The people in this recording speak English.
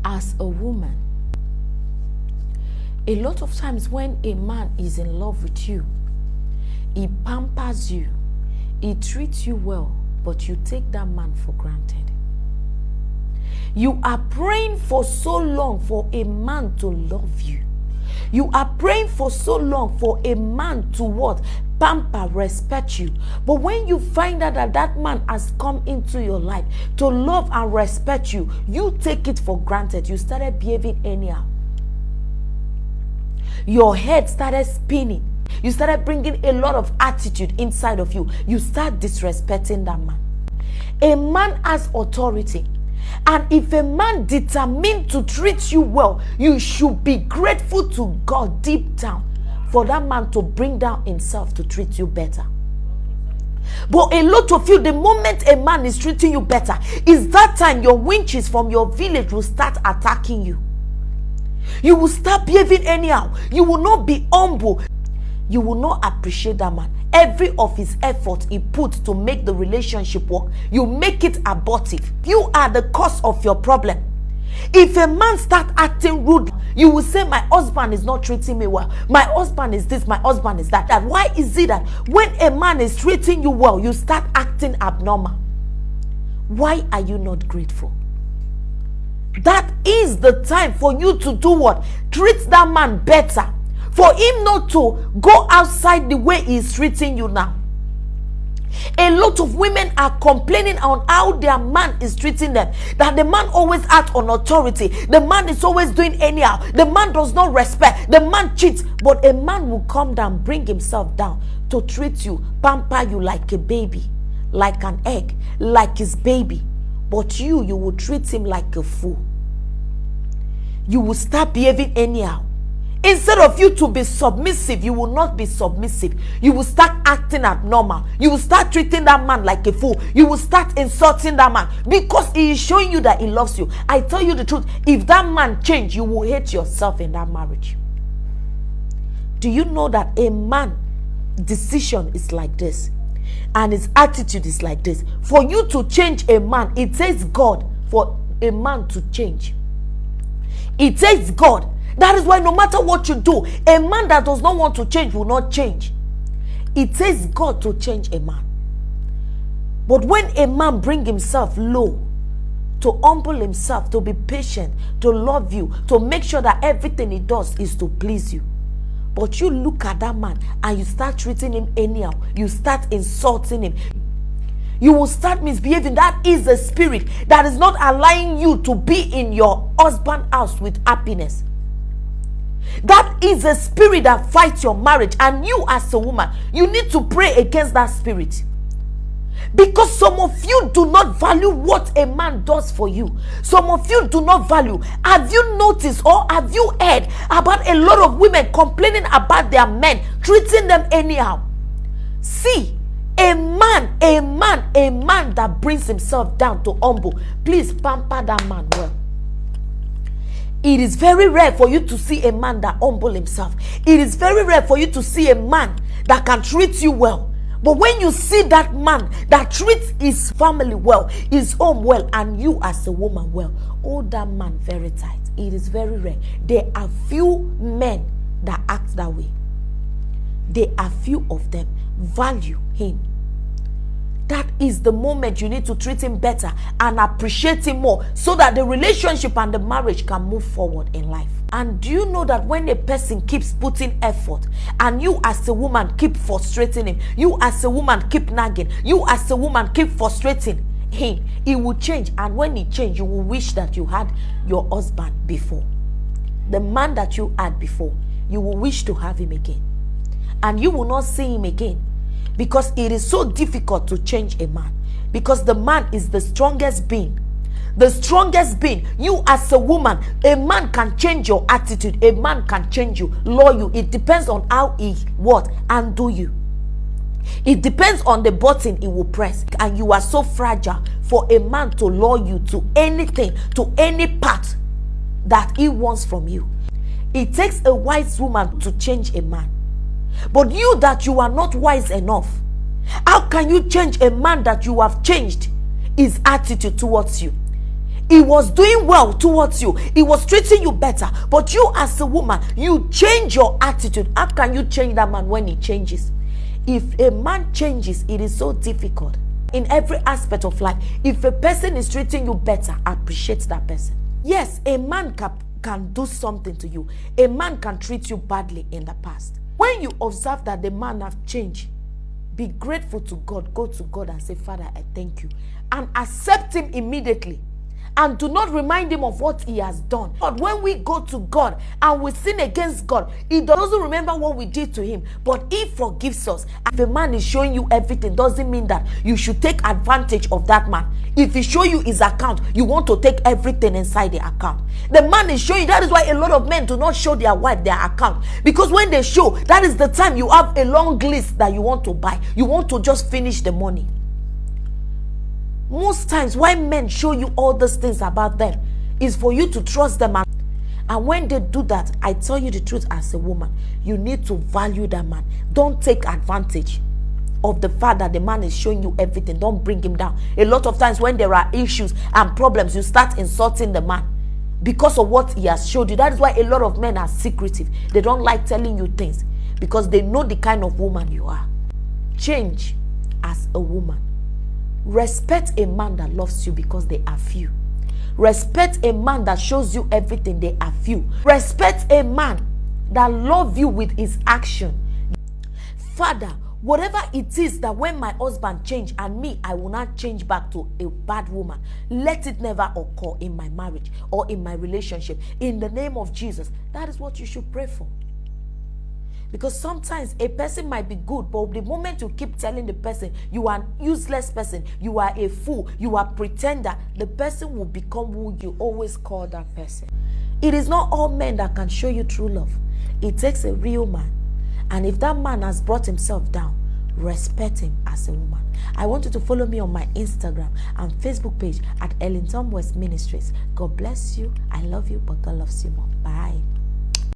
as a woman, a lot of times when a man is in love with you, he pampers you, he treats you well, but you take that man for granted. You are praying for so long for a man to love you. You are praying for so long for a man to what? Pamper, respect you. But when you find out that that man has come into your life to love and respect you, you take it for granted. You started behaving anyhow. Your head started spinning. You started bringing a lot of attitude inside of you. You start disrespecting that man. A man has authority. And if a man determined to treat you well, you should be grateful to God deep down for that man to bring down himself to treat you better. But a lot of you, the moment a man is treating you better, is that time your winches from your village will start attacking you. You will start behaving anyhow. You will not be humble. You will not appreciate that man. Every of his effort he put to make the relationship work, you make it abortive. You are the cause of your problem. If a man start acting rude, you will say, my husband is not treating me well. My husband is this, my husband is that. And why is it that when a man is treating you well, you start acting abnormal? Why are you not grateful? That is the time for you to do what? Treat that man better. For him not to go outside the way he is treating you now. A lot of women are complaining on how their man is treating them. That the man always acts on authority. The man is always doing anyhow. The man does not respect. The man cheats. But a man will come down, bring himself down to treat you, pamper you like a baby, like an egg, like his baby. But you will treat him like a fool. You will start behaving anyhow. Instead of you to be submissive, you will not be submissive. You will start acting abnormal. You will start treating that man like a fool. You will start insulting that man because he is showing you that he loves you. I tell you the truth, if that man change, you will hate yourself in that marriage. Do you know that a man decision is like this and his attitude is like this? For you to change a man, it takes God for a man to change. It takes God. That is why no matter what you do, a man that does not want to change will not change. It takes God to change a man. But when a man brings himself low, to humble himself, to be patient, to love you, to make sure that everything he does is to please you. But you look at that man and you start treating him anyhow. You start insulting him. You will start misbehaving. That is a spirit that is not allowing you to be in your husband's house with happiness. That is a spirit that fights your marriage, and you as a woman, you need to pray against that spirit. Because some of you do not value what a man does for you. Some of you do not value. Have you noticed or have you heard about a lot of women complaining about their men, treating them anyhow? See, a man that brings himself down to humble, please pamper that man well. It is very rare for you to see a man that humble himself. It is very rare for you to see a man that can treat you well. But when you see that man that treats his family well, his home well, and you as a woman well, hold that man very tight. It is very rare. There are few men that act that way. There are few of them. Value him. That is the moment you need to treat him better and appreciate him more so that the relationship and the marriage can move forward in life. And do you know that when a person keeps putting effort and you as a woman keep frustrating him, you as a woman keep nagging, you as a woman keep frustrating him, he will change. And when he change, you will wish that you had your husband before. The man that you had before, you will wish to have him again. And you will not see him again. Because it is so difficult to change a man. Because the man is the strongest being. The strongest being. You as a woman, a man can change your attitude. A man can change you, law you. It depends on how he undo you. It depends on the button he will press. And you are so fragile for a man to law you to anything, to any part that he wants from you. It takes a wise woman to change a man. But you that you are not wise enough, how can you change a man that you have changed his attitude towards you? He was doing well towards you. He was treating you better. But you as a woman, you change your attitude. How can you change that man when he changes? If a man changes, it is so difficult. In every aspect of life, if a person is treating you better, appreciate that person. Yes, a man can do something to you. A man can treat you badly in the past. When you observe that the man have changed, be grateful to God. Go to God and say, Father, I thank you. And accept him immediately. And do not remind him of what he has done. But when we go to God and we sin against God, he doesn't remember what we did to him, but he forgives us. If a man is showing you everything, doesn't mean that you should take advantage of that man. If he show you his account, you want to take everything inside the account. The man is showing. That is why a lot of men do not show their wife their account, because when they show, that is the time you have a long list that you want to buy. You want to just finish the money. Most times why men show you all these things about them is for you to trust them. And when they do that, I tell you the truth, as a woman, you need to value that man. Don't take advantage of the fact that the man is showing you everything. Don't bring him down. A lot of times when there are issues and problems, you start insulting the man because of what he has showed you. That is why a lot of men are secretive. They don't like telling you things because they know the kind of woman you are. Change as a woman. Respect a man that loves you because they are few. Respect a man that shows you everything. They are few. Respect a man that loves you with his action. Father, whatever it is that when my husband change and me, I will not change back to a bad woman, let it never occur in my marriage or in my relationship. In the name of Jesus, that is what you should pray for. Because sometimes a person might be good, but the moment you keep telling the person you are an useless person, you are a fool, you are a pretender, the person will become who you always call that person. It is not all men that can show you true love. It takes a real man. And if that man has brought himself down, respect him as a woman. I want you to follow me on my Instagram and Facebook page at Ellington West Ministries. God bless you. I love you, but God loves you more. Bye.